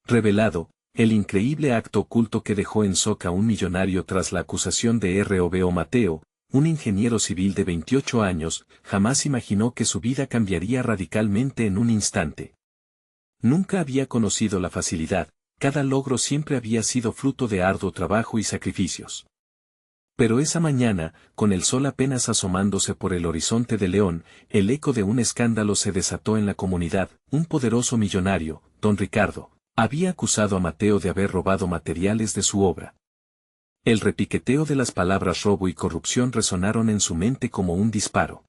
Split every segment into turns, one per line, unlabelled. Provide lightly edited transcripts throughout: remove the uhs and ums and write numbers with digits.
revelado, el increíble acto oculto que dejó en shock a un millonario tras la acusación de R.O.B.O. Mateo, un ingeniero civil de 28 años, jamás imaginó que su vida cambiaría radicalmente en un instante. Nunca había conocido la facilidad, cada logro siempre había sido fruto de arduo trabajo y sacrificios. Pero esa mañana, con el sol apenas asomándose por el horizonte de León, el eco de un escándalo se desató en la comunidad. Un poderoso millonario, don Ricardo, había acusado a Mateo de haber robado materiales de su obra. El repiqueteo de las palabras robo y corrupción resonaron en su mente como un disparo.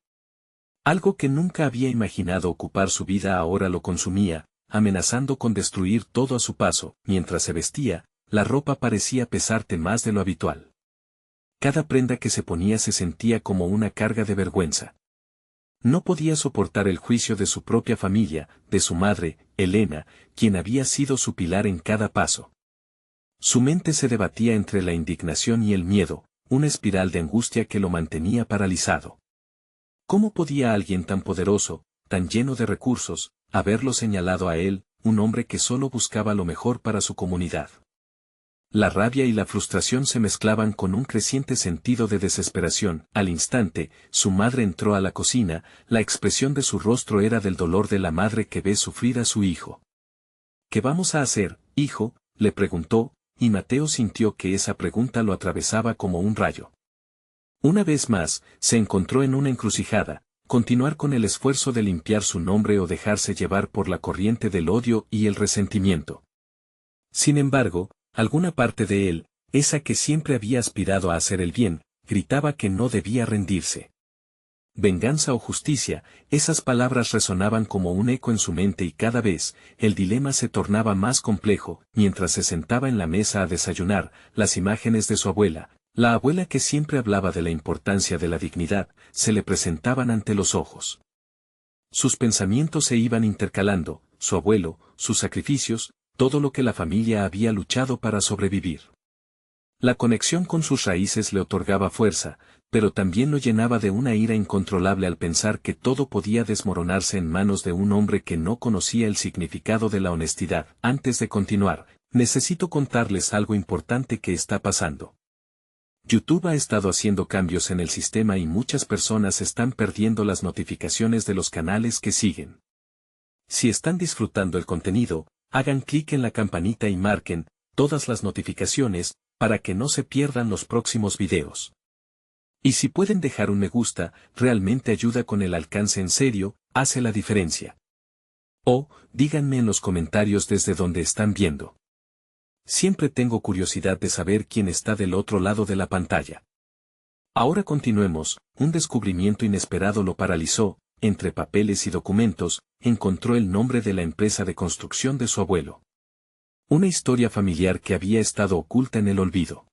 Algo que nunca había imaginado ocupar su vida ahora lo consumía, amenazando con destruir todo a su paso. Mientras se vestía, la ropa parecía pesarte más de lo habitual. Cada prenda que se ponía se sentía como una carga de vergüenza. No podía soportar el juicio de su propia familia, de su madre, Elena, quien había sido su pilar en cada paso. Su mente se debatía entre la indignación y el miedo, una espiral de angustia que lo mantenía paralizado. ¿Cómo podía alguien tan poderoso, tan lleno de recursos, haberlo señalado a él, un hombre que solo buscaba lo mejor para su comunidad? La rabia y la frustración se mezclaban con un creciente sentido de desesperación. Al instante, su madre entró a la cocina, la expresión de su rostro era del dolor de la madre que ve sufrir a su hijo. ¿Qué vamos a hacer, hijo?, le preguntó, y Mateo sintió que esa pregunta lo atravesaba como un rayo. Una vez más, se encontró en una encrucijada: continuar con el esfuerzo de limpiar su nombre o dejarse llevar por la corriente del odio y el resentimiento. Sin embargo, alguna parte de él, esa que siempre había aspirado a hacer el bien, gritaba que no debía rendirse. Venganza o justicia, esas palabras resonaban como un eco en su mente y cada vez, el dilema se tornaba más complejo. Mientras se sentaba en la mesa a desayunar, las imágenes de su abuela, la abuela que siempre hablaba de la importancia de la dignidad, se le presentaban ante los ojos. Sus pensamientos se iban intercalando: su abuelo, sus sacrificios, todo lo que la familia había luchado para sobrevivir. La conexión con sus raíces le otorgaba fuerza, pero también lo llenaba de una ira incontrolable al pensar que todo podía desmoronarse en manos de un hombre que no conocía el significado de la honestidad. Antes de continuar, necesito contarles algo importante que está pasando. YouTube ha estado haciendo cambios en el sistema y muchas personas están perdiendo las notificaciones de los canales que siguen. Si están disfrutando el contenido, hagan clic en la campanita y marquen todas las notificaciones, para que no se pierdan los próximos videos. Y si pueden dejar un me gusta, realmente ayuda con el alcance, en serio, hace la diferencia. O, díganme en los comentarios desde donde están viendo. Siempre tengo curiosidad de saber quién está del otro lado de la pantalla. Ahora continuemos. Un descubrimiento inesperado lo paralizó. Entre papeles y documentos, encontró el nombre de la empresa de construcción de su abuelo. Una historia familiar que había estado oculta en el olvido.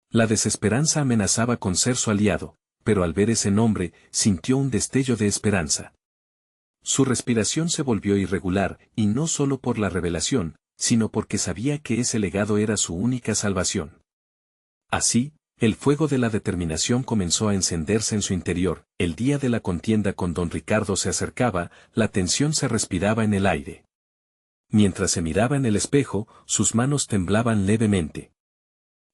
La desesperanza amenazaba con ser su aliado, pero al ver ese nombre, sintió un destello de esperanza. Su respiración se volvió irregular, y no solo por la revelación, sino porque sabía que ese legado era su única salvación. Así, el fuego de la determinación comenzó a encenderse en su interior. El día de la contienda con don Ricardo se acercaba, la tensión se respiraba en el aire. Mientras se miraba en el espejo, sus manos temblaban levemente.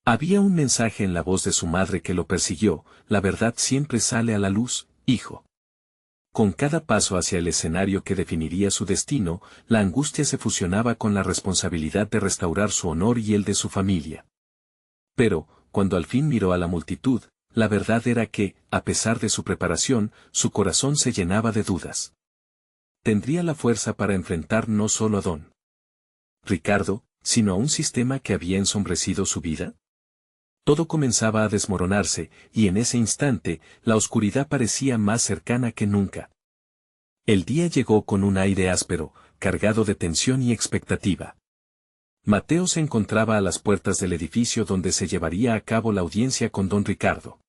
Había un mensaje en la voz de su madre que lo persiguió: la verdad siempre sale a la luz, hijo. Con cada paso hacia el escenario que definiría su destino, la angustia se fusionaba con la responsabilidad de restaurar su honor y el de su familia. Pero, cuando al fin miró a la multitud, la verdad era que, a pesar de su preparación, su corazón se llenaba de dudas. ¿Tendría la fuerza para enfrentar no solo a don Ricardo, sino a un sistema que había ensombrecido su vida? Todo comenzaba a desmoronarse, y en ese instante, la oscuridad parecía más cercana que nunca. El día llegó con un aire áspero, cargado de tensión y expectativa. Mateo se encontraba a las puertas del edificio donde se llevaría a cabo la audiencia con don Ricardo.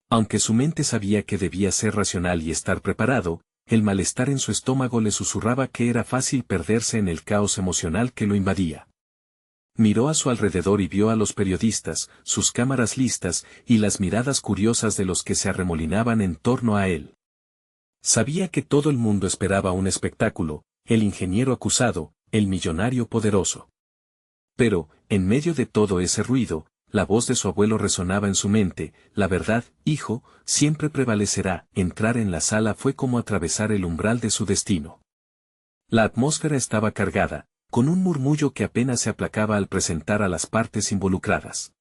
Aunque su mente sabía que debía ser racional y estar preparado, el malestar en su estómago le susurraba que era fácil perderse en el caos emocional que lo invadía. Miró a su alrededor y vio a los periodistas, sus cámaras listas, y las miradas curiosas de los que se arremolinaban en torno a él. Sabía que todo el mundo esperaba un espectáculo: el ingeniero acusado, el millonario poderoso. Pero, en medio de todo ese ruido, la voz de su abuelo resonaba en su mente: la verdad, hijo, siempre prevalecerá. Entrar en la sala fue como atravesar el umbral de su destino. La atmósfera estaba cargada, con un murmullo que apenas se aplacaba al presentar a las partes involucradas.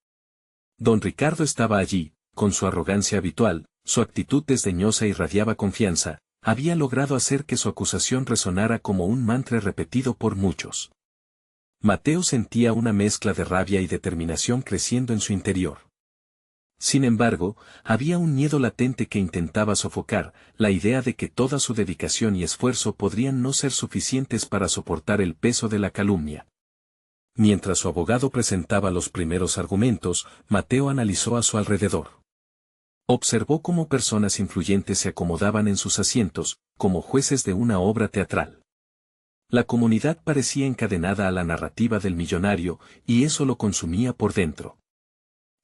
Don Ricardo estaba allí, con su arrogancia habitual, su actitud desdeñosa irradiaba confianza, había logrado hacer que su acusación resonara como un mantra repetido por muchos. Mateo sentía una mezcla de rabia y determinación creciendo en su interior. Sin embargo, había un miedo latente que intentaba sofocar, la idea de que toda su dedicación y esfuerzo podrían no ser suficientes para soportar el peso de la calumnia. Mientras su abogado presentaba los primeros argumentos, Mateo analizó a su alrededor. Observó cómo personas influyentes se acomodaban en sus asientos, como jueces de una obra teatral. La comunidad parecía encadenada a la narrativa del millonario, y eso lo consumía por dentro.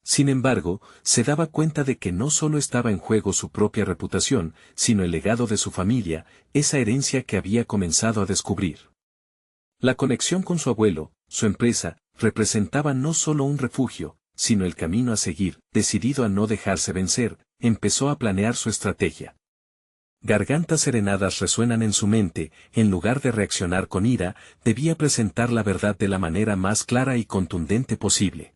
Sin embargo, se daba cuenta de que no solo estaba en juego su propia reputación, sino el legado de su familia, esa herencia que había comenzado a descubrir. La conexión con su abuelo, su empresa, representaba no solo un refugio, sino el camino a seguir. Decidido a no dejarse vencer, empezó a planear su estrategia. Gargantas serenadas resuenan en su mente, en lugar de reaccionar con ira, debía presentar la verdad de la manera más clara y contundente posible.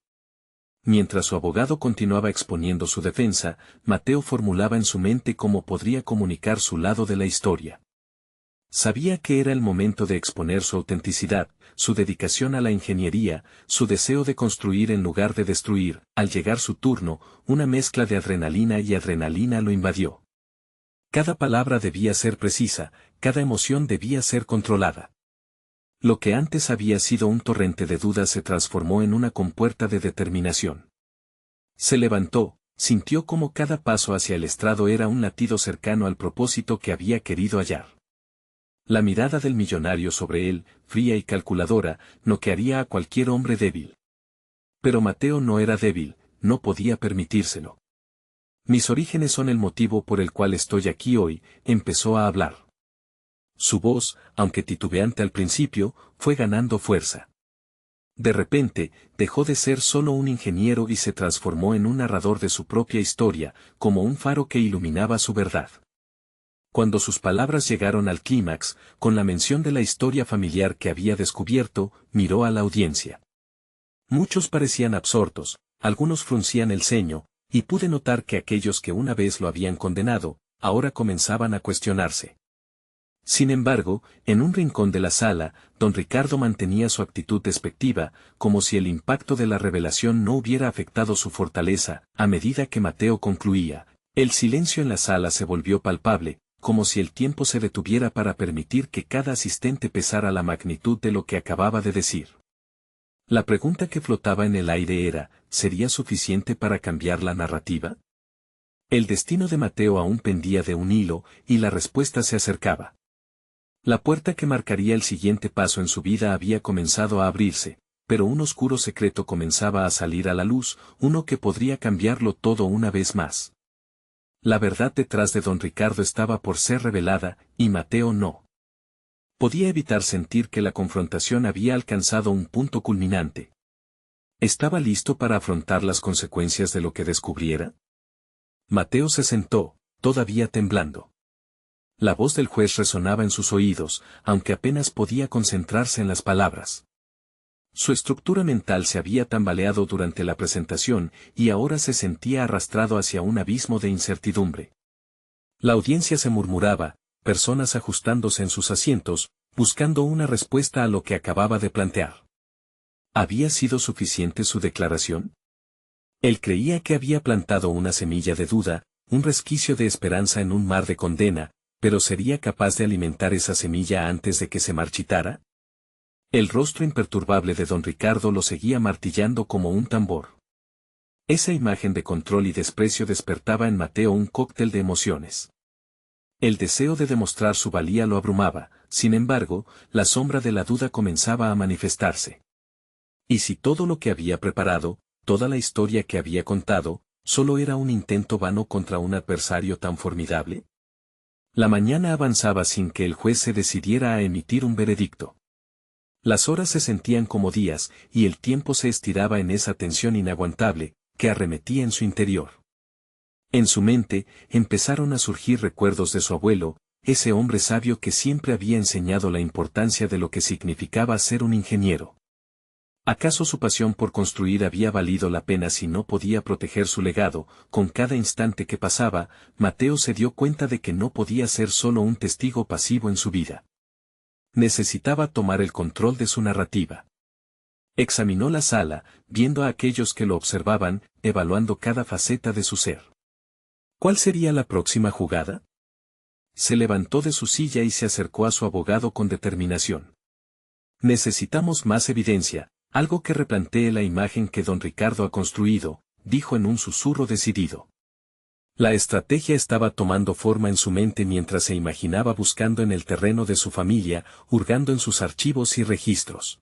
Mientras su abogado continuaba exponiendo su defensa, Mateo formulaba en su mente cómo podría comunicar su lado de la historia. Sabía que era el momento de exponer su autenticidad, su dedicación a la ingeniería, su deseo de construir en lugar de destruir. Al llegar su turno, una mezcla de adrenalina lo invadió. Cada palabra debía ser precisa, cada emoción debía ser controlada. Lo que antes había sido un torrente de dudas se transformó en una compuerta de determinación. Se levantó, sintió como cada paso hacia el estrado era un latido cercano al propósito que había querido hallar. La mirada del millonario sobre él, fría y calculadora, noquearía a cualquier hombre débil. Pero Mateo no era débil, no podía permitírselo. Mis orígenes son el motivo por el cual estoy aquí hoy, empezó a hablar. Su voz, aunque titubeante al principio, fue ganando fuerza. De repente, dejó de ser solo un ingeniero y se transformó en un narrador de su propia historia, como un faro que iluminaba su verdad. Cuando sus palabras llegaron al clímax, con la mención de la historia familiar que había descubierto, miró a la audiencia. Muchos parecían absortos, algunos fruncían el ceño, y pude notar que aquellos que una vez lo habían condenado, ahora comenzaban a cuestionarse. Sin embargo, en un rincón de la sala, don Ricardo mantenía su actitud despectiva, como si el impacto de la revelación no hubiera afectado su fortaleza. A medida que Mateo concluía, el silencio en la sala se volvió palpable, como si el tiempo se detuviera para permitir que cada asistente pesara la magnitud de lo que acababa de decir. La pregunta que flotaba en el aire era: ¿sería suficiente para cambiar la narrativa? El destino de Mateo aún pendía de un hilo, y la respuesta se acercaba. La puerta que marcaría el siguiente paso en su vida había comenzado a abrirse, pero un oscuro secreto comenzaba a salir a la luz, uno que podría cambiarlo todo una vez más. La verdad detrás de don Ricardo estaba por ser revelada, y Mateo no podía evitar sentir que la confrontación había alcanzado un punto culminante. ¿Estaba listo para afrontar las consecuencias de lo que descubriera? Mateo se sentó, todavía temblando. La voz del juez resonaba en sus oídos, aunque apenas podía concentrarse en las palabras. Su estructura mental se había tambaleado durante la presentación, y ahora se sentía arrastrado hacia un abismo de incertidumbre. La audiencia se murmuraba, personas ajustándose en sus asientos, buscando una respuesta a lo que acababa de plantear. ¿Había sido suficiente su declaración? Él creía que había plantado una semilla de duda, un resquicio de esperanza en un mar de condena, pero ¿sería capaz de alimentar esa semilla antes de que se marchitara? El rostro imperturbable de don Ricardo lo seguía martillando como un tambor. Esa imagen de control y desprecio despertaba en Mateo un cóctel de emociones. El deseo de demostrar su valía lo abrumaba, sin embargo, la sombra de la duda comenzaba a manifestarse. ¿Y si todo lo que había preparado, toda la historia que había contado, solo era un intento vano contra un adversario tan formidable? La mañana avanzaba sin que el juez se decidiera a emitir un veredicto. Las horas se sentían como días, y el tiempo se estiraba en esa tensión inaguantable, que arremetía en su interior. En su mente, empezaron a surgir recuerdos de su abuelo, ese hombre sabio que siempre había enseñado la importancia de lo que significaba ser un ingeniero. ¿Acaso su pasión por construir había valido la pena si no podía proteger su legado? Con cada instante que pasaba, Mateo se dio cuenta de que no podía ser solo un testigo pasivo en su vida. Necesitaba tomar el control de su narrativa. Examinó la sala, viendo a aquellos que lo observaban, evaluando cada faceta de su ser. ¿Cuál sería la próxima jugada? Se levantó de su silla y se acercó a su abogado con determinación. Necesitamos más evidencia, algo que replantee la imagen que don Ricardo ha construido, dijo en un susurro decidido. La estrategia estaba tomando forma en su mente mientras se imaginaba buscando en el terreno de su familia, hurgando en sus archivos y registros.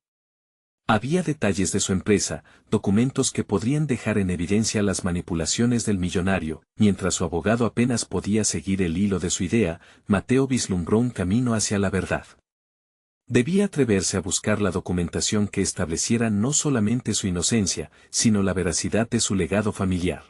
Había detalles de su empresa, documentos que podrían dejar en evidencia las manipulaciones del millonario. Mientras su abogado apenas podía seguir el hilo de su idea, Mateo vislumbró un camino hacia la verdad. Debía atreverse a buscar la documentación que estableciera no solamente su inocencia, sino la veracidad de su legado familiar.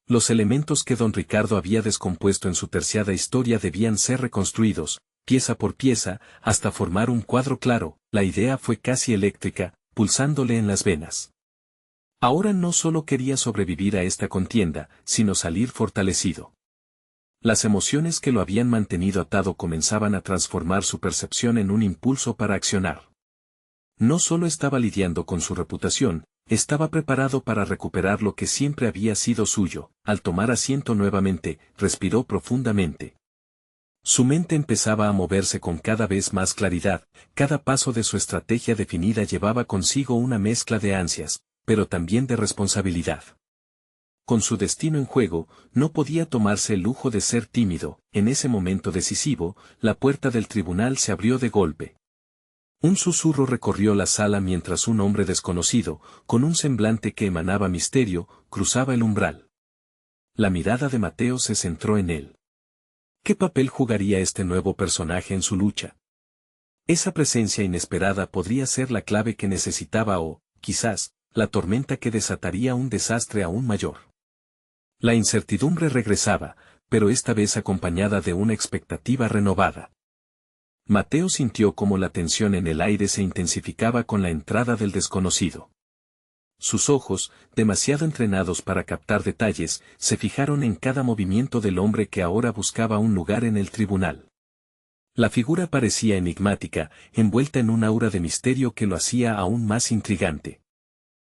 Los elementos que don Ricardo había descompuesto en su terciada historia debían ser reconstruidos, pieza por pieza, hasta formar un cuadro claro. La idea fue casi eléctrica, pulsándole en las venas. Ahora no solo quería sobrevivir a esta contienda, sino salir fortalecido. Las emociones que lo habían mantenido atado comenzaban a transformar su percepción en un impulso para accionar. No solo estaba lidiando con su reputación, estaba preparado para recuperar lo que siempre había sido suyo. Al tomar asiento nuevamente, respiró profundamente. Su mente empezaba a moverse con cada vez más claridad, cada paso de su estrategia definida llevaba consigo una mezcla de ansias, pero también de responsabilidad. Con su destino en juego, no podía tomarse el lujo de ser tímido. En ese momento decisivo, la puerta del tribunal se abrió de golpe. Un susurro recorrió la sala mientras un hombre desconocido, con un semblante que emanaba misterio, cruzaba el umbral. La mirada de Mateo se centró en él. ¿Qué papel jugaría este nuevo personaje en su lucha? Esa presencia inesperada podría ser la clave que necesitaba o, quizás, la tormenta que desataría un desastre aún mayor. La incertidumbre regresaba, pero esta vez acompañada de una expectativa renovada. Mateo sintió cómo la tensión en el aire se intensificaba con la entrada del desconocido. Sus ojos, demasiado entrenados para captar detalles, se fijaron en cada movimiento del hombre que ahora buscaba un lugar en el tribunal. La figura parecía enigmática, envuelta en un aura de misterio que lo hacía aún más intrigante.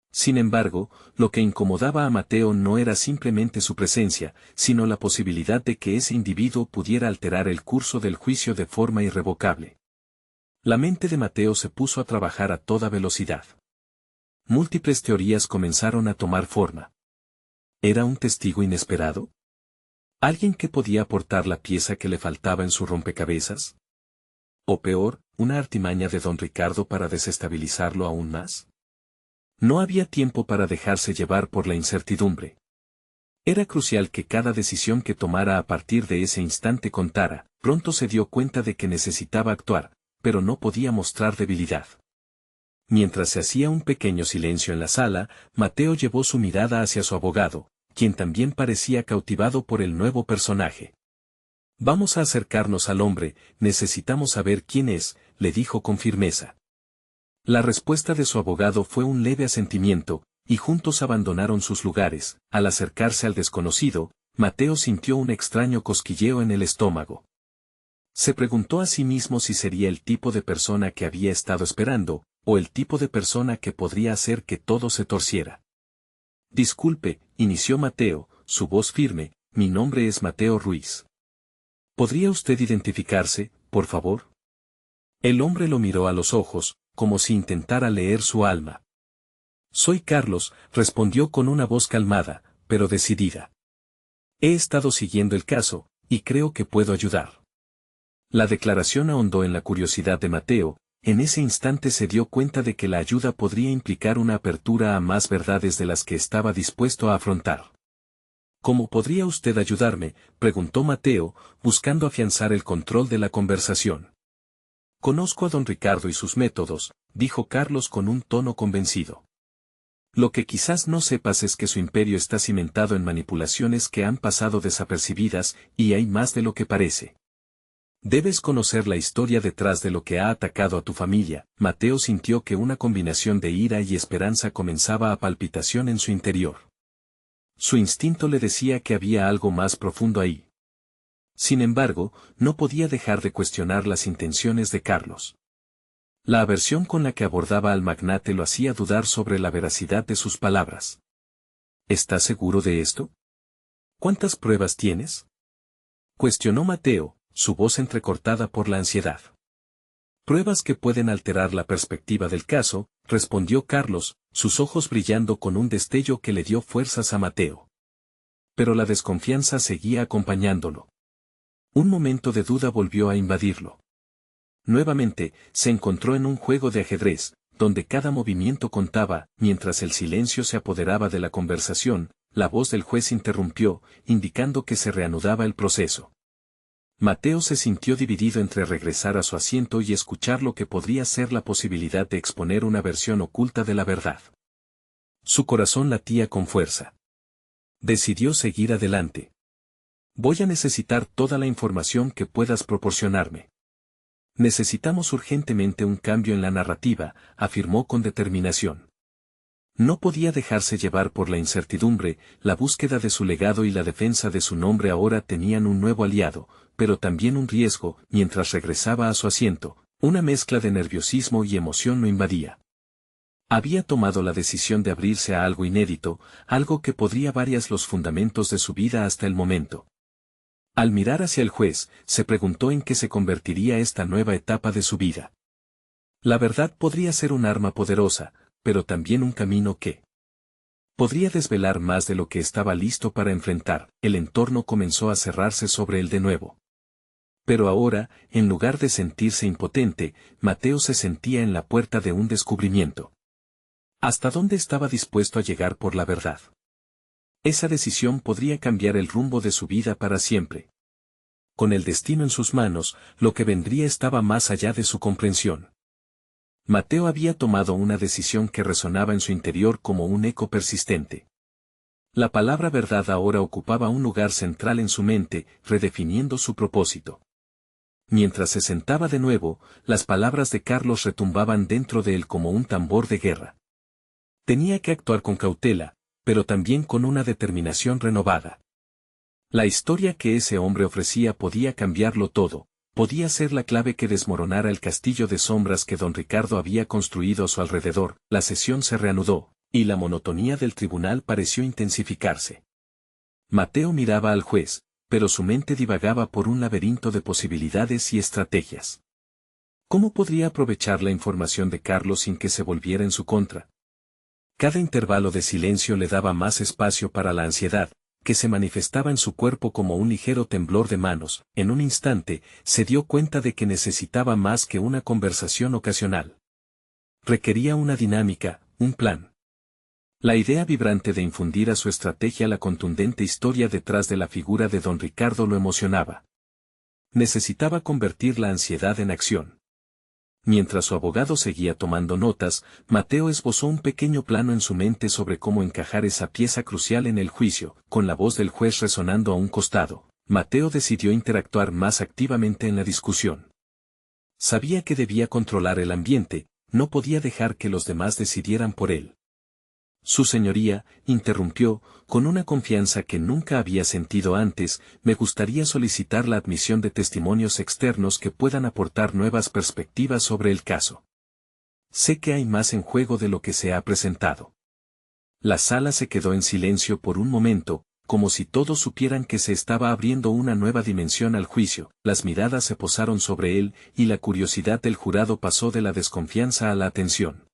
Sin embargo, lo que incomodaba a Mateo no era simplemente su presencia, sino la posibilidad de que ese individuo pudiera alterar el curso del juicio de forma irrevocable. La mente de Mateo se puso a trabajar a toda velocidad. Múltiples teorías comenzaron a tomar forma. ¿Era un testigo inesperado? ¿Alguien que podía aportar la pieza que le faltaba en su rompecabezas? ¿O peor, una artimaña de don Ricardo para desestabilizarlo aún más? No había tiempo para dejarse llevar por la incertidumbre. Era crucial que cada decisión que tomara a partir de ese instante contara. Pronto se dio cuenta de que necesitaba actuar, pero no podía mostrar debilidad. Mientras se hacía un pequeño silencio en la sala, Mateo llevó su mirada hacia su abogado, quien también parecía cautivado por el nuevo personaje. Vamos a acercarnos al hombre, necesitamos saber quién es, le dijo con firmeza. La respuesta de su abogado fue un leve asentimiento, y juntos abandonaron sus lugares. Al acercarse al desconocido, Mateo sintió un extraño cosquilleo en el estómago. Se preguntó a sí mismo si sería el tipo de persona que había estado esperando, o el tipo de persona que podría hacer que todo se torciera. Disculpe, inició Mateo, su voz firme, mi nombre es Mateo Ruiz. ¿Podría usted identificarse, por favor? El hombre lo miró a los ojos, como si intentara leer su alma. Soy Carlos, respondió con una voz calmada, pero decidida. He estado siguiendo el caso, y creo que puedo ayudar. La declaración ahondó en la curiosidad de Mateo. En ese instante se dio cuenta de que la ayuda podría implicar una apertura a más verdades de las que estaba dispuesto a afrontar. ¿Cómo podría usted ayudarme?, preguntó Mateo, buscando afianzar el control de la conversación. Conozco a don Ricardo y sus métodos, dijo Carlos con un tono convencido. Lo que quizás no sepas es que su imperio está cimentado en manipulaciones que han pasado desapercibidas, y hay más de lo que parece. Debes conocer la historia detrás de lo que ha atacado a tu familia. Mateo sintió que una combinación de ira y esperanza comenzaba a palpitación en su interior. Su instinto le decía que había algo más profundo ahí. Sin embargo, no podía dejar de cuestionar las intenciones de Carlos. La aversión con la que abordaba al magnate lo hacía dudar sobre la veracidad de sus palabras. ¿Estás seguro de esto? ¿Cuántas pruebas tienes? Cuestionó Mateo, su voz entrecortada por la ansiedad. Pruebas que pueden alterar la perspectiva del caso, respondió Carlos, sus ojos brillando con un destello que le dio fuerzas a Mateo. Pero la desconfianza seguía acompañándolo. Un momento de duda volvió a invadirlo. Nuevamente, se encontró en un juego de ajedrez, donde cada movimiento contaba. Mientras el silencio se apoderaba de la conversación, la voz del juez interrumpió, indicando que se reanudaba el proceso. Mateo se sintió dividido entre regresar a su asiento y escuchar lo que podría ser la posibilidad de exponer una versión oculta de la verdad. Su corazón latía con fuerza. Decidió seguir adelante. Voy a necesitar toda la información que puedas proporcionarme. Necesitamos urgentemente un cambio en la narrativa, afirmó con determinación. No podía dejarse llevar por la incertidumbre. La búsqueda de su legado y la defensa de su nombre ahora tenían un nuevo aliado, pero también un riesgo. Mientras regresaba a su asiento, una mezcla de nerviosismo y emoción lo invadía. Había tomado la decisión de abrirse a algo inédito, algo que podría variar los fundamentos de su vida hasta el momento. Al mirar hacia el juez, se preguntó en qué se convertiría esta nueva etapa de su vida. La verdad podría ser un arma poderosa, pero también un camino que podría desvelar más de lo que estaba listo para enfrentar. El entorno comenzó a cerrarse sobre él de nuevo. Pero ahora, en lugar de sentirse impotente, Mateo se sentía en la puerta de un descubrimiento. ¿Hasta dónde estaba dispuesto a llegar por la verdad? Esa decisión podría cambiar el rumbo de su vida para siempre. Con el destino en sus manos, lo que vendría estaba más allá de su comprensión. Mateo había tomado una decisión que resonaba en su interior como un eco persistente. La palabra verdad ahora ocupaba un lugar central en su mente, redefiniendo su propósito. Mientras se sentaba de nuevo, las palabras de Carlos retumbaban dentro de él como un tambor de guerra. Tenía que actuar con cautela, pero también con una determinación renovada. La historia que ese hombre ofrecía podía cambiarlo todo, podía ser la clave que desmoronara el castillo de sombras que don Ricardo había construido a su alrededor. La sesión se reanudó, y la monotonía del tribunal pareció intensificarse. Mateo miraba al juez, pero su mente divagaba por un laberinto de posibilidades y estrategias. ¿Cómo podría aprovechar la información de Carlos sin que se volviera en su contra? Cada intervalo de silencio le daba más espacio para la ansiedad, que se manifestaba en su cuerpo como un ligero temblor de manos. En un instante, se dio cuenta de que necesitaba más que una conversación ocasional. Requería una dinámica, un plan. La idea vibrante de infundir a su estrategia la contundente historia detrás de la figura de don Ricardo lo emocionaba. Necesitaba convertir la ansiedad en acción. Mientras su abogado seguía tomando notas, Mateo esbozó un pequeño plano en su mente sobre cómo encajar esa pieza crucial en el juicio. Con la voz del juez resonando a un costado, Mateo decidió interactuar más activamente en la discusión. Sabía que debía controlar el ambiente, no podía dejar que los demás decidieran por él. Su señoría, interrumpió, con una confianza que nunca había sentido antes, me gustaría solicitar la admisión de testimonios externos que puedan aportar nuevas perspectivas sobre el caso. Sé que hay más en juego de lo que se ha presentado. La sala se quedó en silencio por un momento, como si todos supieran que se estaba abriendo una nueva dimensión al juicio. Las miradas se posaron sobre él, y la curiosidad del jurado pasó de la desconfianza a la atención.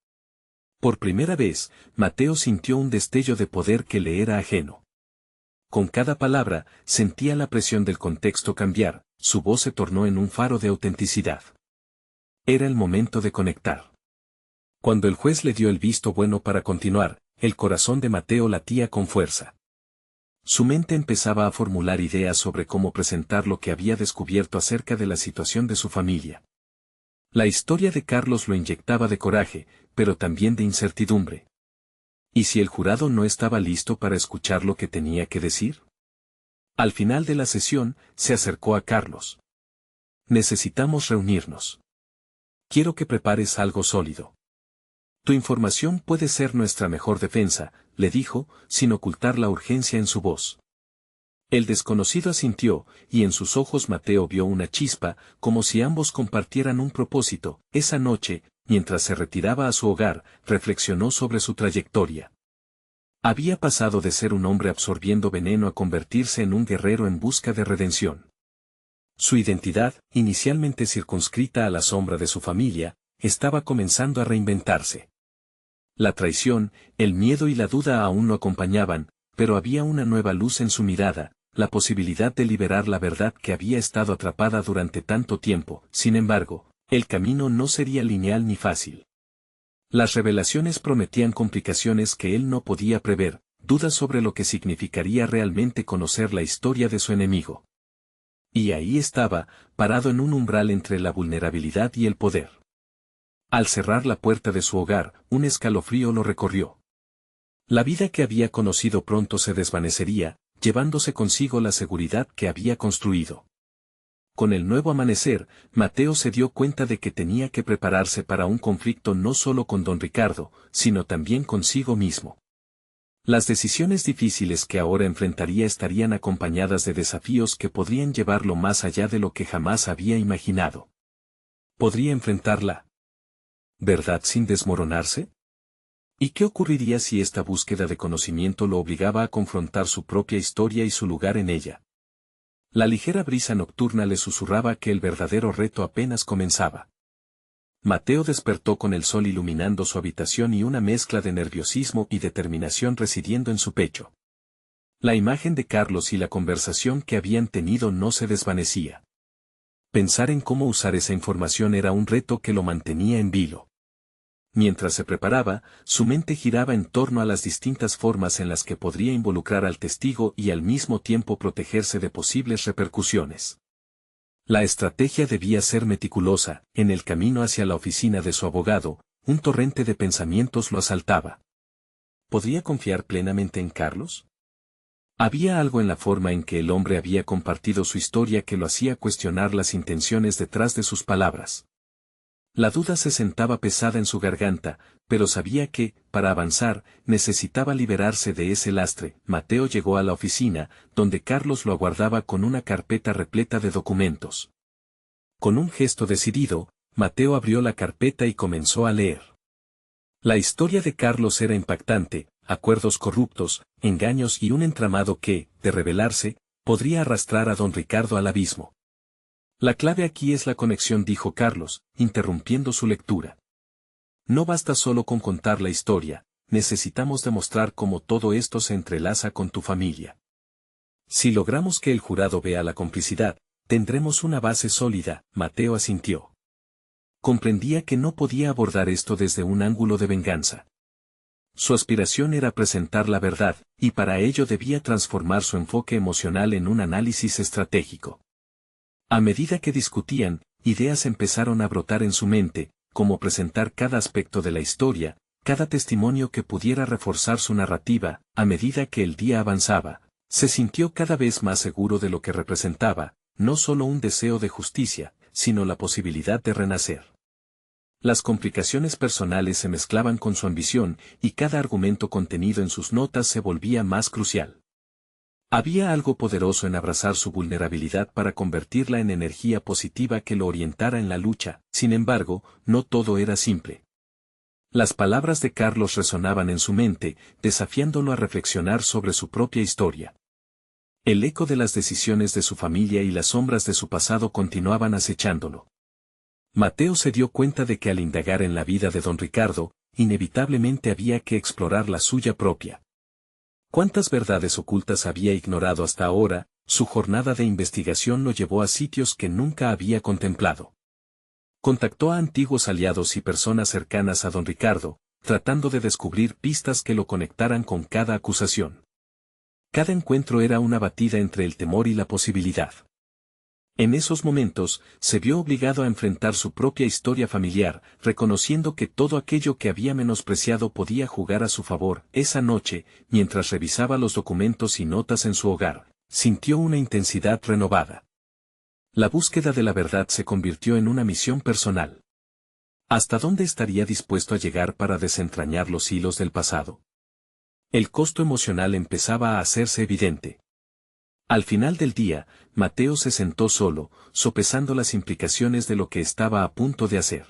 Por primera vez, Mateo sintió un destello de poder que le era ajeno. Con cada palabra, sentía la presión del contexto cambiar, su voz se tornó en un faro de autenticidad. Era el momento de conectar. Cuando el juez le dio el visto bueno para continuar, el corazón de Mateo latía con fuerza. Su mente empezaba a formular ideas sobre cómo presentar lo que había descubierto acerca de la situación de su familia. La historia de Carlos lo inyectaba de coraje, pero también de incertidumbre. ¿Y si el jurado no estaba listo para escuchar lo que tenía que decir? Al final de la sesión, se acercó a Carlos. Necesitamos reunirnos. Quiero que prepares algo sólido. Tu información puede ser nuestra mejor defensa, le dijo, sin ocultar la urgencia en su voz. El desconocido asintió, y en sus ojos Mateo vio una chispa, como si ambos compartieran un propósito. Esa noche, mientras se retiraba a su hogar, reflexionó sobre su trayectoria. Había pasado de ser un hombre absorbiendo veneno a convertirse en un guerrero en busca de redención. Su identidad, inicialmente circunscrita a la sombra de su familia, estaba comenzando a reinventarse. La traición, el miedo y la duda aún lo acompañaban, pero había una nueva luz en su mirada, la posibilidad de liberar la verdad que había estado atrapada durante tanto tiempo. Sin embargo, el camino no sería lineal ni fácil. Las revelaciones prometían complicaciones que él no podía prever, dudas sobre lo que significaría realmente conocer la historia de su enemigo. Y ahí estaba, parado en un umbral entre la vulnerabilidad y el poder. Al cerrar la puerta de su hogar, un escalofrío lo recorrió. La vida que había conocido pronto se desvanecería, llevándose consigo la seguridad que había construido. Con el nuevo amanecer, Mateo se dio cuenta de que tenía que prepararse para un conflicto no solo con don Ricardo, sino también consigo mismo. Las decisiones difíciles que ahora enfrentaría estarían acompañadas de desafíos que podrían llevarlo más allá de lo que jamás había imaginado. ¿Podría enfrentarla verdad sin desmoronarse? ¿Y qué ocurriría si esta búsqueda de conocimiento lo obligaba a confrontar su propia historia y su lugar en ella? La ligera brisa nocturna le susurraba que el verdadero reto apenas comenzaba. Mateo despertó con el sol iluminando su habitación y una mezcla de nerviosismo y determinación residiendo en su pecho. La imagen de Carlos y la conversación que habían tenido no se desvanecía. Pensar en cómo usar esa información era un reto que lo mantenía en vilo. Mientras se preparaba, su mente giraba en torno a las distintas formas en las que podría involucrar al testigo y al mismo tiempo protegerse de posibles repercusiones. La estrategia debía ser meticulosa. En el camino hacia la oficina de su abogado, un torrente de pensamientos lo asaltaba. ¿Podría confiar plenamente en Carlos? Había algo en la forma en que el hombre había compartido su historia que lo hacía cuestionar las intenciones detrás de sus palabras. La duda se sentaba pesada en su garganta, pero sabía que, para avanzar, necesitaba liberarse de ese lastre. Mateo llegó a la oficina, donde Carlos lo aguardaba con una carpeta repleta de documentos. Con un gesto decidido, Mateo abrió la carpeta y comenzó a leer. La historia de Carlos era impactante, acuerdos corruptos, engaños y un entramado que, de revelarse, podría arrastrar a don Ricardo al abismo. La clave aquí es la conexión, dijo Carlos, interrumpiendo su lectura. No basta solo con contar la historia, necesitamos demostrar cómo todo esto se entrelaza con tu familia. Si logramos que el jurado vea la complicidad, tendremos una base sólida. Mateo asintió. Comprendía que no podía abordar esto desde un ángulo de venganza. Su aspiración era presentar la verdad, y para ello debía transformar su enfoque emocional en un análisis estratégico. A medida que discutían, ideas empezaron a brotar en su mente, como presentar cada aspecto de la historia, cada testimonio que pudiera reforzar su narrativa. A medida que el día avanzaba, se sintió cada vez más seguro de lo que representaba, no solo un deseo de justicia, sino la posibilidad de renacer. Las complicaciones personales se mezclaban con su ambición, y cada argumento contenido en sus notas se volvía más crucial. Había algo poderoso en abrazar su vulnerabilidad para convertirla en energía positiva que lo orientara en la lucha. Sin embargo, no todo era simple. Las palabras de Carlos resonaban en su mente, desafiándolo a reflexionar sobre su propia historia. El eco de las decisiones de su familia y las sombras de su pasado continuaban acechándolo. Mateo se dio cuenta de que al indagar en la vida de don Ricardo, inevitablemente había que explorar la suya propia. ¿Cuántas verdades ocultas había ignorado hasta ahora? Su jornada de investigación lo llevó a sitios que nunca había contemplado. Contactó a antiguos aliados y personas cercanas a don Ricardo, tratando de descubrir pistas que lo conectaran con cada acusación. Cada encuentro era una batida entre el temor y la posibilidad. En esos momentos, se vio obligado a enfrentar su propia historia familiar, reconociendo que todo aquello que había menospreciado podía jugar a su favor. Esa noche, mientras revisaba los documentos y notas en su hogar, sintió una intensidad renovada. La búsqueda de la verdad se convirtió en una misión personal. ¿Hasta dónde estaría dispuesto a llegar para desentrañar los hilos del pasado? El costo emocional empezaba a hacerse evidente. Al final del día, Mateo se sentó solo, sopesando las implicaciones de lo que estaba a punto de hacer.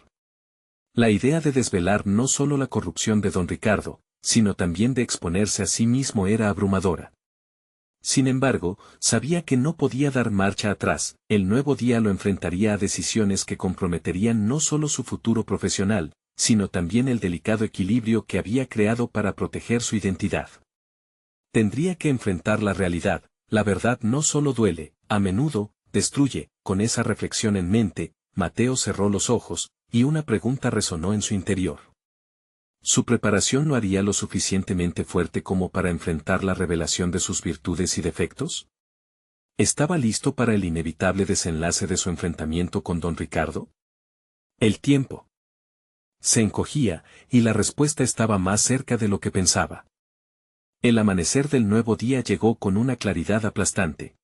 La idea de desvelar no solo la corrupción de don Ricardo, sino también de exponerse a sí mismo era abrumadora. Sin embargo, sabía que no podía dar marcha atrás. El nuevo día lo enfrentaría a decisiones que comprometerían no solo su futuro profesional, sino también el delicado equilibrio que había creado para proteger su identidad. Tendría que enfrentar la realidad. La verdad no solo duele, a menudo, destruye. Con esa reflexión en mente, Mateo cerró los ojos, y una pregunta resonó en su interior. ¿Su preparación lo haría lo suficientemente fuerte como para enfrentar la revelación de sus virtudes y defectos? ¿Estaba listo para el inevitable desenlace de su enfrentamiento con don Ricardo? El tiempo se encogía, y la respuesta estaba más cerca de lo que pensaba. El amanecer del nuevo día llegó con una claridad aplastante.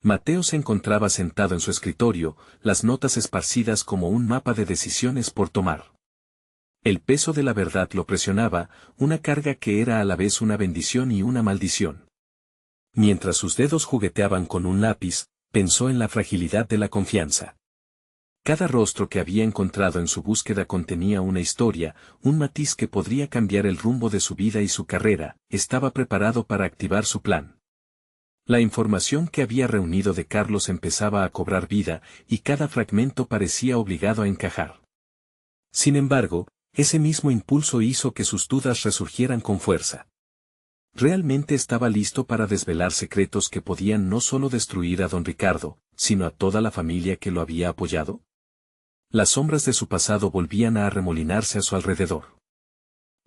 Mateo se encontraba sentado en su escritorio, las notas esparcidas como un mapa de decisiones por tomar. El peso de la verdad lo presionaba, una carga que era a la vez una bendición y una maldición. Mientras sus dedos jugueteaban con un lápiz, pensó en la fragilidad de la confianza. Cada rostro que había encontrado en su búsqueda contenía una historia, un matiz que podría cambiar el rumbo de su vida y su carrera. Estaba preparado para activar su plan. La información que había reunido de Carlos empezaba a cobrar vida, y cada fragmento parecía obligado a encajar. Sin embargo, ese mismo impulso hizo que sus dudas resurgieran con fuerza. ¿Realmente estaba listo para desvelar secretos que podían no solo destruir a don Ricardo, sino a toda la familia que lo había apoyado? Las sombras de su pasado volvían a arremolinarse a su alrededor.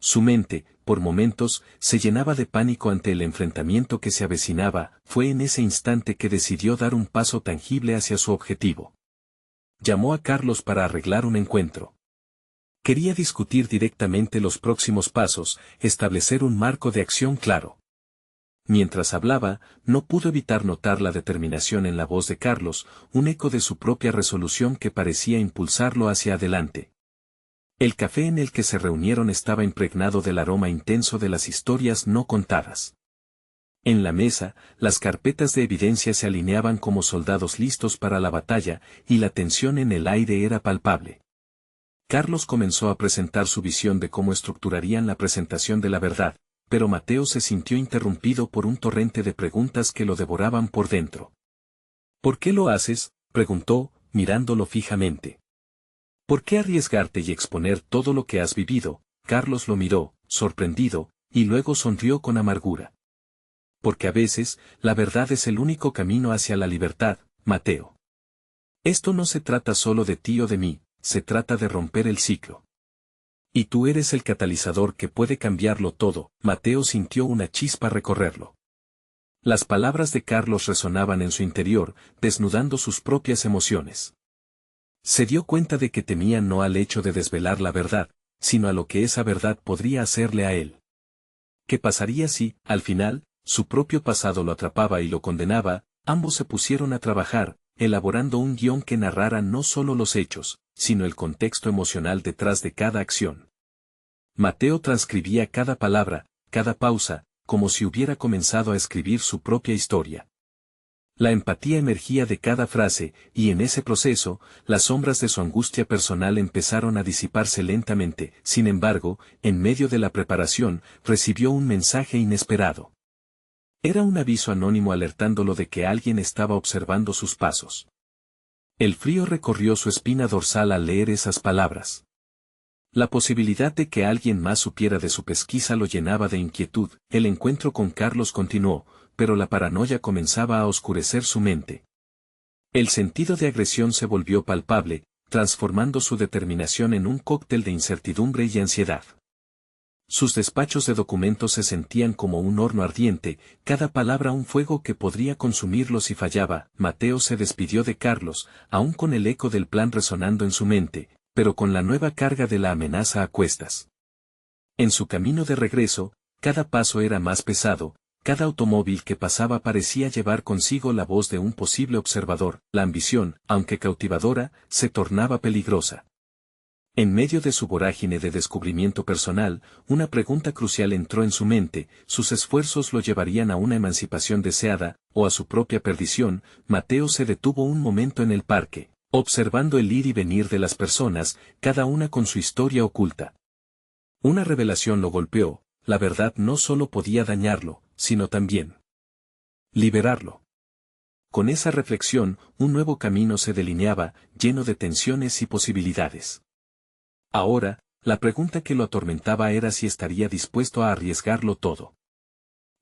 Su mente, por momentos, se llenaba de pánico ante el enfrentamiento que se avecinaba. Fue en ese instante que decidió dar un paso tangible hacia su objetivo. Llamó a Carlos para arreglar un encuentro. Quería discutir directamente los próximos pasos, establecer un marco de acción claro. Mientras hablaba, no pudo evitar notar la determinación en la voz de Carlos, un eco de su propia resolución que parecía impulsarlo hacia adelante. El café en el que se reunieron estaba impregnado del aroma intenso de las historias no contadas. En la mesa, las carpetas de evidencia se alineaban como soldados listos para la batalla, y la tensión en el aire era palpable. Carlos comenzó a presentar su visión de cómo estructurarían la presentación de la verdad, pero Mateo se sintió interrumpido por un torrente de preguntas que lo devoraban por dentro. ¿Por qué lo haces?, preguntó, mirándolo fijamente. ¿Por qué arriesgarte y exponer todo lo que has vivido? Carlos lo miró, sorprendido, y luego sonrió con amargura. Porque a veces, la verdad es el único camino hacia la libertad, Mateo. Esto no se trata solo de ti o de mí, se trata de romper el ciclo. Y tú eres el catalizador que puede cambiarlo todo. Mateo sintió una chispa recorrerlo. Las palabras de Carlos resonaban en su interior, desnudando sus propias emociones. Se dio cuenta de que temía no al hecho de desvelar la verdad, sino a lo que esa verdad podría hacerle a él. ¿Qué pasaría si, al final, su propio pasado lo atrapaba y lo condenaba? Ambos se pusieron a trabajar, elaborando un guión que narrara no solo los hechos, sino el contexto emocional detrás de cada acción. Mateo transcribía cada palabra, cada pausa, como si hubiera comenzado a escribir su propia historia. La empatía emergía de cada frase, y en ese proceso, las sombras de su angustia personal empezaron a disiparse lentamente. Sin embargo, en medio de la preparación, recibió un mensaje inesperado. Era un aviso anónimo alertándolo de que alguien estaba observando sus pasos. El frío recorrió su espina dorsal al leer esas palabras. La posibilidad de que alguien más supiera de su pesquisa lo llenaba de inquietud. El encuentro con Carlos continuó, pero la paranoia comenzaba a oscurecer su mente. El sentido de agresión se volvió palpable, transformando su determinación en un cóctel de incertidumbre y ansiedad. Sus despachos de documentos se sentían como un horno ardiente, cada palabra un fuego que podría consumirlo si fallaba. Mateo se despidió de Carlos, aún con el eco del plan resonando en su mente, pero con la nueva carga de la amenaza a cuestas. En su camino de regreso, cada paso era más pesado, cada automóvil que pasaba parecía llevar consigo la voz de un posible observador. La ambición, aunque cautivadora, se tornaba peligrosa. En medio de su vorágine de descubrimiento personal, una pregunta crucial entró en su mente: ¿sus esfuerzos lo llevarían a una emancipación deseada, o a su propia perdición? Mateo se detuvo un momento en el parque, observando el ir y venir de las personas, cada una con su historia oculta. Una revelación lo golpeó: la verdad no solo podía dañarlo, sino también liberarlo. Con esa reflexión, un nuevo camino se delineaba, lleno de tensiones y posibilidades. Ahora, la pregunta que lo atormentaba era si estaría dispuesto a arriesgarlo todo.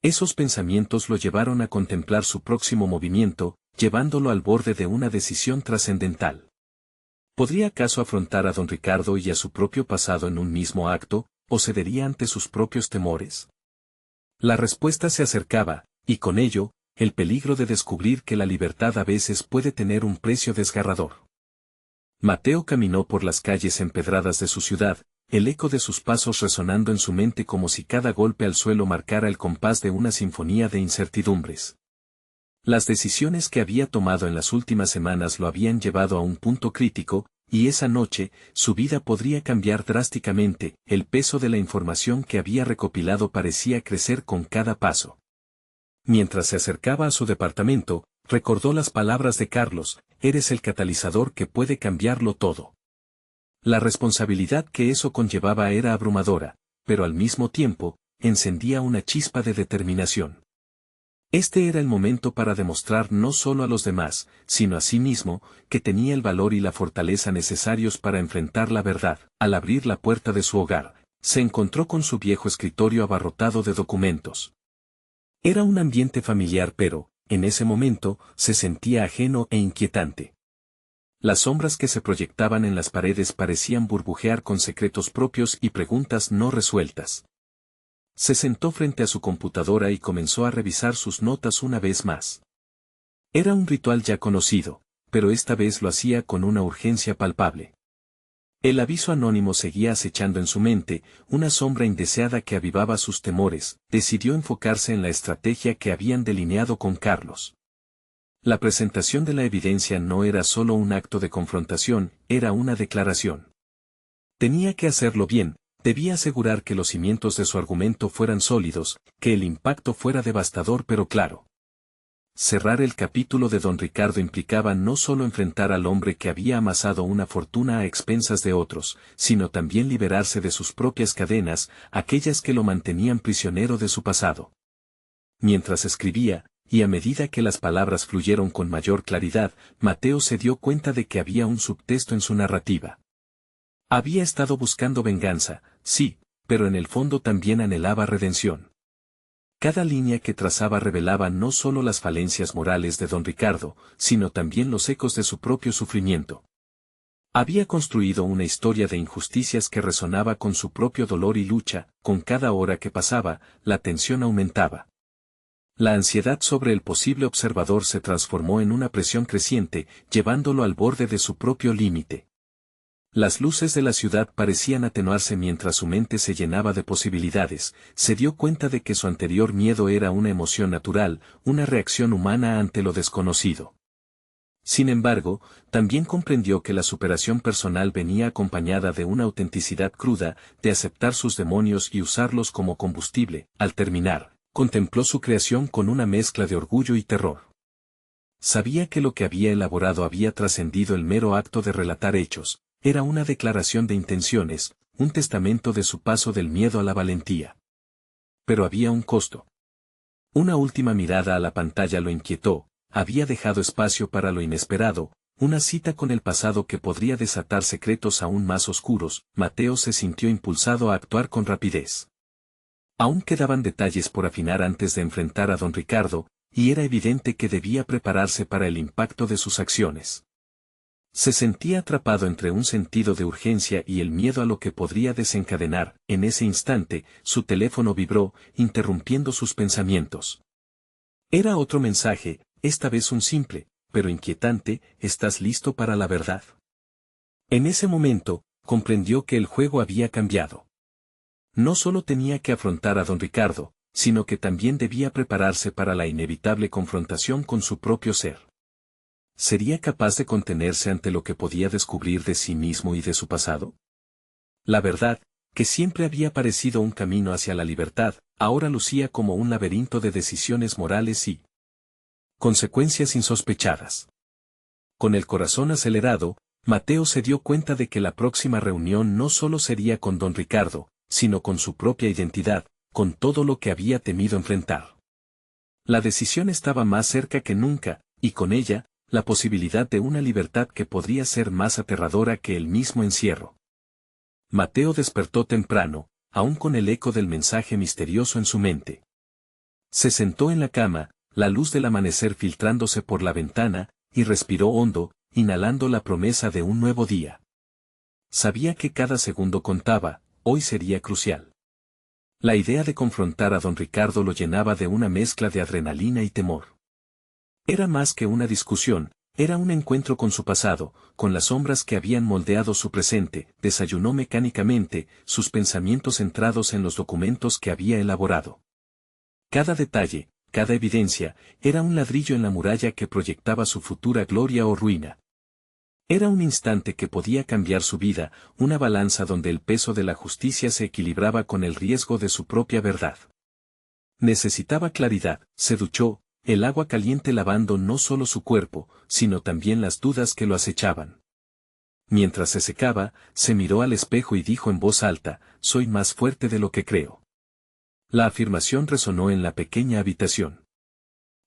Esos pensamientos lo llevaron a contemplar su próximo movimiento, llevándolo al borde de una decisión trascendental. ¿Podría acaso afrontar a don Ricardo y a su propio pasado en un mismo acto, o cedería ante sus propios temores? La respuesta se acercaba, y con ello, el peligro de descubrir que la libertad a veces puede tener un precio desgarrador. Mateo caminó por las calles empedradas de su ciudad, el eco de sus pasos resonando en su mente como si cada golpe al suelo marcara el compás de una sinfonía de incertidumbres. Las decisiones que había tomado en las últimas semanas lo habían llevado a un punto crítico, y esa noche, su vida podría cambiar drásticamente. El peso de la información que había recopilado parecía crecer con cada paso. Mientras se acercaba a su departamento, recordó las palabras de Carlos: eres el catalizador que puede cambiarlo todo. La responsabilidad que eso conllevaba era abrumadora, pero al mismo tiempo, encendía una chispa de determinación. Este era el momento para demostrar no solo a los demás, sino a sí mismo, que tenía el valor y la fortaleza necesarios para enfrentar la verdad. Al abrir la puerta de su hogar, se encontró con su viejo escritorio abarrotado de documentos. Era un ambiente familiar, pero, en ese momento, se sentía ajeno e inquietante. Las sombras que se proyectaban en las paredes parecían burbujear con secretos propios y preguntas no resueltas. Se sentó frente a su computadora y comenzó a revisar sus notas una vez más. Era un ritual ya conocido, pero esta vez lo hacía con una urgencia palpable. El aviso anónimo seguía acechando en su mente, una sombra indeseada que avivaba sus temores. Decidió enfocarse en la estrategia que habían delineado con Carlos. La presentación de la evidencia no era solo un acto de confrontación, era una declaración. Tenía que hacerlo bien. Debía asegurar que los cimientos de su argumento fueran sólidos, que el impacto fuera devastador pero claro. Cerrar el capítulo de don Ricardo implicaba no solo enfrentar al hombre que había amasado una fortuna a expensas de otros, sino también liberarse de sus propias cadenas, aquellas que lo mantenían prisionero de su pasado. Mientras escribía, y a medida que las palabras fluyeron con mayor claridad, Mateo se dio cuenta de que había un subtexto en su narrativa. Había estado buscando venganza, sí, pero en el fondo también anhelaba redención. Cada línea que trazaba revelaba no solo las falencias morales de don Ricardo, sino también los ecos de su propio sufrimiento. Había construido una historia de injusticias que resonaba con su propio dolor y lucha. Con cada hora que pasaba, la tensión aumentaba. La ansiedad sobre el posible observador se transformó en una presión creciente, llevándolo al borde de su propio límite. Las luces de la ciudad parecían atenuarse mientras su mente se llenaba de posibilidades. Se dio cuenta de que su anterior miedo era una emoción natural, una reacción humana ante lo desconocido. Sin embargo, también comprendió que la superación personal venía acompañada de una autenticidad cruda, de aceptar sus demonios y usarlos como combustible. Al terminar, contempló su creación con una mezcla de orgullo y terror. Sabía que lo que había elaborado había trascendido el mero acto de relatar hechos. Era una declaración de intenciones, un testamento de su paso del miedo a la valentía. Pero había un costo. Una última mirada a la pantalla lo inquietó. Había dejado espacio para lo inesperado, una cita con el pasado que podría desatar secretos aún más oscuros. Mateo se sintió impulsado a actuar con rapidez. Aún quedaban detalles por afinar antes de enfrentar a don Ricardo, y era evidente que debía prepararse para el impacto de sus acciones. Se sentía atrapado entre un sentido de urgencia y el miedo a lo que podría desencadenar. En ese instante, su teléfono vibró, interrumpiendo sus pensamientos. Era otro mensaje, esta vez un simple, pero inquietante: ¿estás listo para la verdad? En ese momento, comprendió que el juego había cambiado. No solo tenía que afrontar a don Ricardo, sino que también debía prepararse para la inevitable confrontación con su propio ser. ¿Sería capaz de contenerse ante lo que podía descubrir de sí mismo y de su pasado? La verdad, que siempre había parecido un camino hacia la libertad, ahora lucía como un laberinto de decisiones morales y consecuencias insospechadas. Con el corazón acelerado, Mateo se dio cuenta de que la próxima reunión no solo sería con don Ricardo, sino con su propia identidad, con todo lo que había temido enfrentar. La decisión estaba más cerca que nunca, y con ella, la posibilidad de una libertad que podría ser más aterradora que el mismo encierro. Mateo despertó temprano, aún con el eco del mensaje misterioso en su mente. Se sentó en la cama, la luz del amanecer filtrándose por la ventana, y respiró hondo, inhalando la promesa de un nuevo día. Sabía que cada segundo contaba, hoy sería crucial. La idea de confrontar a don Ricardo lo llenaba de una mezcla de adrenalina y temor. Era más que una discusión, era un encuentro con su pasado, con las sombras que habían moldeado su presente. Desayunó mecánicamente, sus pensamientos centrados en los documentos que había elaborado. Cada detalle, cada evidencia, era un ladrillo en la muralla que proyectaba su futura gloria o ruina. Era un instante que podía cambiar su vida, una balanza donde el peso de la justicia se equilibraba con el riesgo de su propia verdad. Necesitaba claridad, se duchó, el agua caliente lavando no solo su cuerpo, sino también las dudas que lo acechaban. Mientras se secaba, se miró al espejo y dijo en voz alta: soy más fuerte de lo que creo. La afirmación resonó en la pequeña habitación.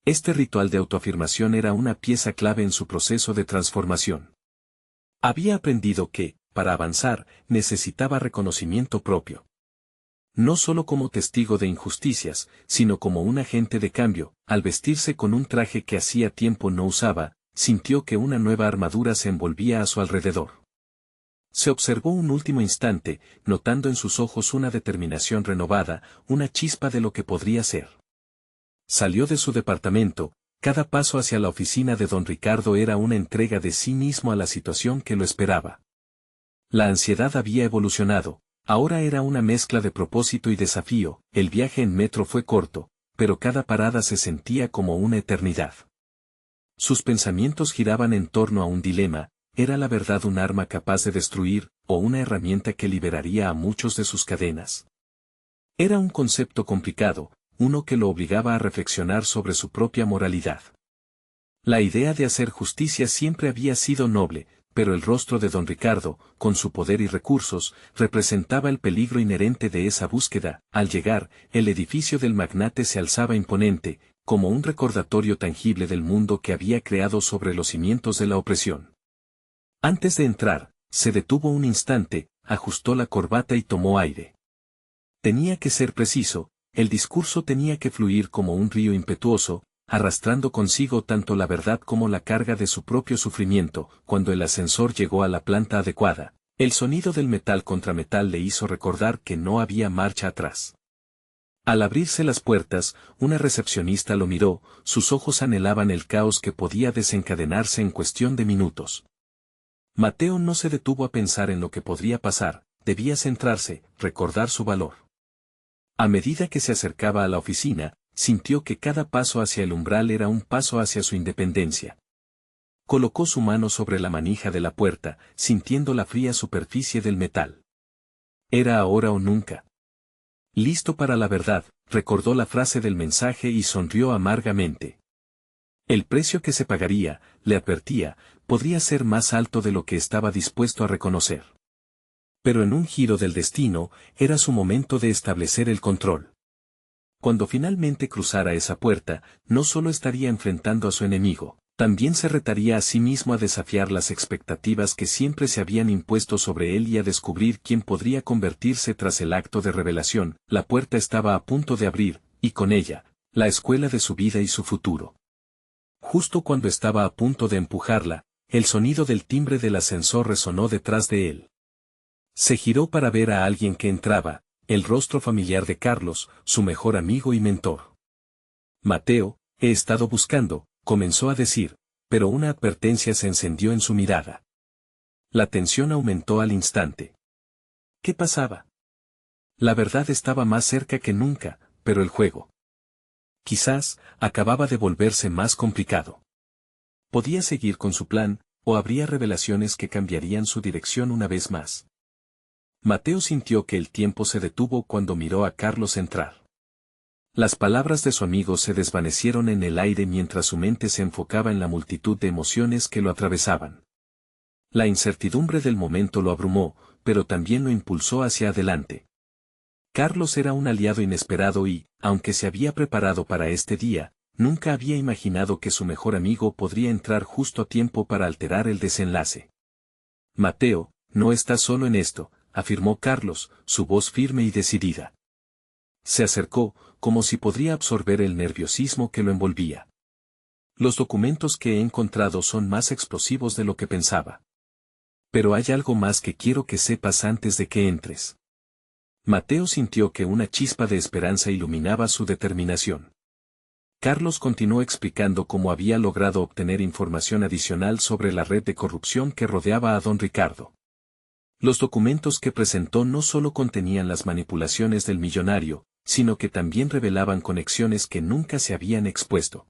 Este ritual de autoafirmación era una pieza clave en su proceso de transformación. Había aprendido que, para avanzar, necesitaba reconocimiento propio. No solo como testigo de injusticias, sino como un agente de cambio. Al vestirse con un traje que hacía tiempo no usaba, sintió que una nueva armadura se envolvía a su alrededor. Se observó un último instante, notando en sus ojos una determinación renovada, una chispa de lo que podría ser. Salió de su departamento. Cada paso hacia la oficina de don Ricardo era una entrega de sí mismo a la situación que lo esperaba. La ansiedad había evolucionado. Ahora era una mezcla de propósito y desafío. El viaje en metro fue corto, pero cada parada se sentía como una eternidad. Sus pensamientos giraban en torno a un dilema: ¿era la verdad un arma capaz de destruir, o una herramienta que liberaría a muchos de sus cadenas? Era un concepto complicado, uno que lo obligaba a reflexionar sobre su propia moralidad. La idea de hacer justicia siempre había sido noble, pero el rostro de don Ricardo, con su poder y recursos, representaba el peligro inherente de esa búsqueda. Al llegar, el edificio del magnate se alzaba imponente, como un recordatorio tangible del mundo que había creado sobre los cimientos de la opresión. Antes de entrar, se detuvo un instante, ajustó la corbata y tomó aire. Tenía que ser preciso, el discurso tenía que fluir como un río impetuoso, arrastrando consigo tanto la verdad como la carga de su propio sufrimiento. Cuando el ascensor llegó a la planta adecuada, el sonido del metal contra metal le hizo recordar que no había marcha atrás. Al abrirse las puertas, una recepcionista lo miró, sus ojos anhelaban el caos que podía desencadenarse en cuestión de minutos. Mateo no se detuvo a pensar en lo que podría pasar, debía centrarse, recordar su valor. A medida que se acercaba a la oficina, sintió que cada paso hacia el umbral era un paso hacia su independencia. Colocó su mano sobre la manija de la puerta, sintiendo la fría superficie del metal. Era ahora o nunca. Listo para la verdad, recordó la frase del mensaje y sonrió amargamente. El precio que se pagaría, le advertía, podría ser más alto de lo que estaba dispuesto a reconocer. Pero en un giro del destino, era su momento de establecer el control. Cuando finalmente cruzara esa puerta, no solo estaría enfrentando a su enemigo, también se retaría a sí mismo a desafiar las expectativas que siempre se habían impuesto sobre él y a descubrir quién podría convertirse tras el acto de revelación. La puerta estaba a punto de abrir, y con ella, la escuela de su vida y su futuro. Justo cuando estaba a punto de empujarla, el sonido del timbre del ascensor resonó detrás de él. Se giró para ver a alguien que entraba, el rostro familiar de Carlos, su mejor amigo y mentor. Mateo, he estado buscando, comenzó a decir, pero una advertencia se encendió en su mirada. La tensión aumentó al instante. ¿Qué pasaba? La verdad estaba más cerca que nunca, pero el juego, quizás, acababa de volverse más complicado. Podía seguir con su plan, o habría revelaciones que cambiarían su dirección una vez más. Mateo sintió que el tiempo se detuvo cuando miró a Carlos entrar. Las palabras de su amigo se desvanecieron en el aire mientras su mente se enfocaba en la multitud de emociones que lo atravesaban. La incertidumbre del momento lo abrumó, pero también lo impulsó hacia adelante. Carlos era un aliado inesperado y, aunque se había preparado para este día, nunca había imaginado que su mejor amigo podría entrar justo a tiempo para alterar el desenlace. Mateo, no estás solo en esto, afirmó Carlos, su voz firme y decidida. Se acercó, como si podría absorber el nerviosismo que lo envolvía. Los documentos que he encontrado son más explosivos de lo que pensaba. Pero hay algo más que quiero que sepas antes de que entres. Mateo sintió que una chispa de esperanza iluminaba su determinación. Carlos continuó explicando cómo había logrado obtener información adicional sobre la red de corrupción que rodeaba a don Ricardo. Los documentos que presentó no solo contenían las manipulaciones del millonario, sino que también revelaban conexiones que nunca se habían expuesto.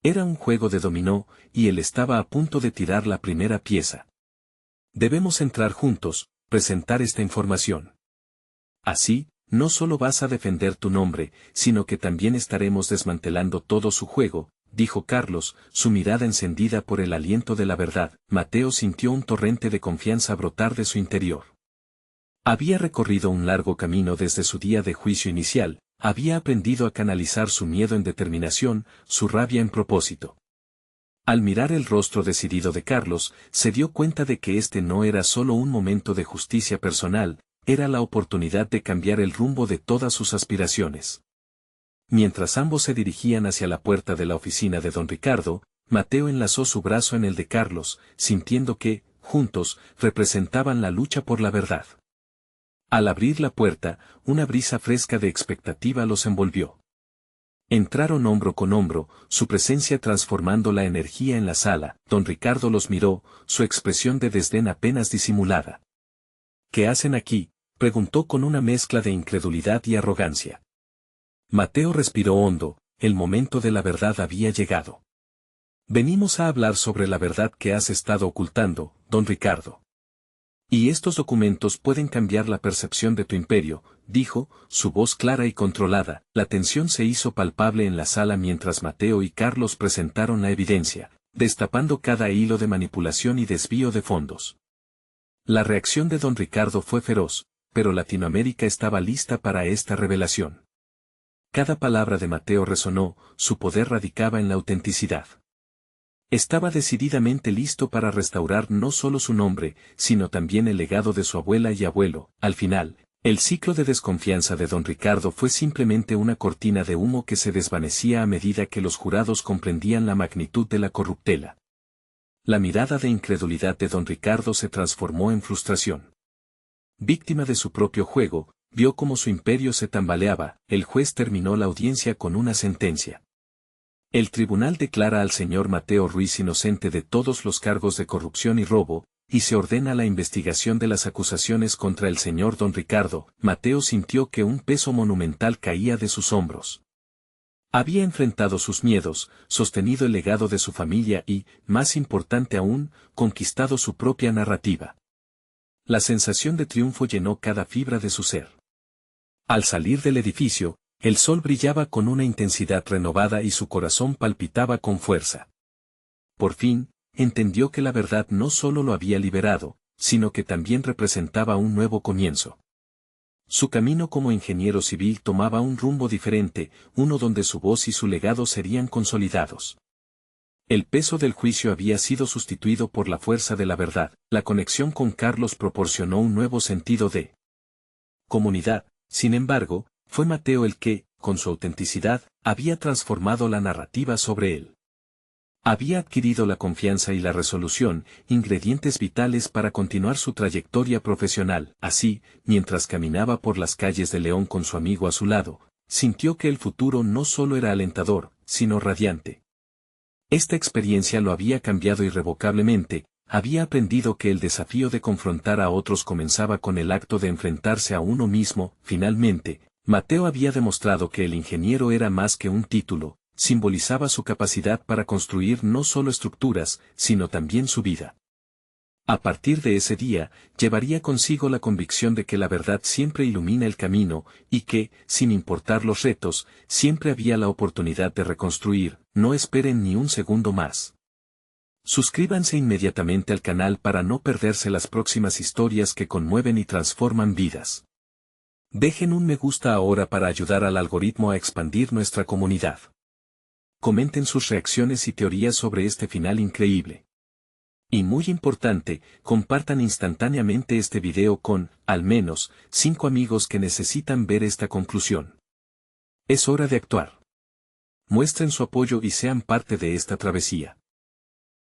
Era un juego de dominó, y él estaba a punto de tirar la primera pieza. Debemos entrar juntos, presentar esta información. Así, no solo vas a defender tu nombre, sino que también estaremos desmantelando todo su juego, dijo Carlos, su mirada encendida por el aliento de la verdad. Mateo sintió un torrente de confianza brotar de su interior. Había recorrido un largo camino desde su día de juicio inicial, había aprendido a canalizar su miedo en determinación, su rabia en propósito. Al mirar el rostro decidido de Carlos, se dio cuenta de que este no era solo un momento de justicia personal, era la oportunidad de cambiar el rumbo de todas sus aspiraciones. Mientras ambos se dirigían hacia la puerta de la oficina de don Ricardo, Mateo enlazó su brazo en el de Carlos, sintiendo que, juntos, representaban la lucha por la verdad. Al abrir la puerta, una brisa fresca de expectativa los envolvió. Entraron hombro con hombro, su presencia transformando la energía en la sala. Don Ricardo los miró, su expresión de desdén apenas disimulada. ¿Qué hacen aquí?, preguntó con una mezcla de incredulidad y arrogancia. Mateo respiró hondo, el momento de la verdad había llegado. Venimos a hablar sobre la verdad que has estado ocultando, don Ricardo. Y estos documentos pueden cambiar la percepción de tu imperio, dijo, su voz clara y controlada. La tensión se hizo palpable en la sala mientras Mateo y Carlos presentaron la evidencia, destapando cada hilo de manipulación y desvío de fondos. La reacción de don Ricardo fue feroz, pero Latinoamérica estaba lista para esta revelación. Cada palabra de Mateo resonó, su poder radicaba en la autenticidad. Estaba decididamente listo para restaurar no solo su nombre, sino también el legado de su abuela y abuelo. Al final, el ciclo de desconfianza de don Ricardo fue simplemente una cortina de humo que se desvanecía a medida que los jurados comprendían la magnitud de la corruptela. La mirada de incredulidad de don Ricardo se transformó en frustración. Víctima de su propio juego, vio cómo su imperio se tambaleaba. El juez terminó la audiencia con una sentencia. El tribunal declara al señor Mateo Ruiz inocente de todos los cargos de corrupción y robo, y se ordena la investigación de las acusaciones contra el señor don Ricardo. Mateo sintió que un peso monumental caía de sus hombros. Había enfrentado sus miedos, sostenido el legado de su familia y, más importante aún, conquistado su propia narrativa. La sensación de triunfo llenó cada fibra de su ser. Al salir del edificio, el sol brillaba con una intensidad renovada y su corazón palpitaba con fuerza. Por fin, entendió que la verdad no solo lo había liberado, sino que también representaba un nuevo comienzo. Su camino como ingeniero civil tomaba un rumbo diferente, uno donde su voz y su legado serían consolidados. El peso del juicio había sido sustituido por la fuerza de la verdad. La conexión con Carlos proporcionó un nuevo sentido de comunidad. Sin embargo, fue Mateo el que, con su autenticidad, había transformado la narrativa sobre él. Había adquirido la confianza y la resolución, ingredientes vitales para continuar su trayectoria profesional. Así, mientras caminaba por las calles de León con su amigo a su lado, sintió que el futuro no solo era alentador, sino radiante. Esta experiencia lo había cambiado irrevocablemente, había aprendido que el desafío de confrontar a otros comenzaba con el acto de enfrentarse a uno mismo. Finalmente, Mateo había demostrado que el ingeniero era más que un título, simbolizaba su capacidad para construir no solo estructuras, sino también su vida. A partir de ese día, llevaría consigo la convicción de que la verdad siempre ilumina el camino, y que, sin importar los retos, siempre había la oportunidad de reconstruir. No esperen ni un segundo más. Suscríbanse inmediatamente al canal para no perderse las próximas historias que conmueven y transforman vidas. Dejen un me gusta ahora para ayudar al algoritmo a expandir nuestra comunidad. Comenten sus reacciones y teorías sobre este final increíble. Y muy importante, compartan instantáneamente este video con, al menos, 5 amigos que necesitan ver esta conclusión. Es hora de actuar. Muestren su apoyo y sean parte de esta travesía.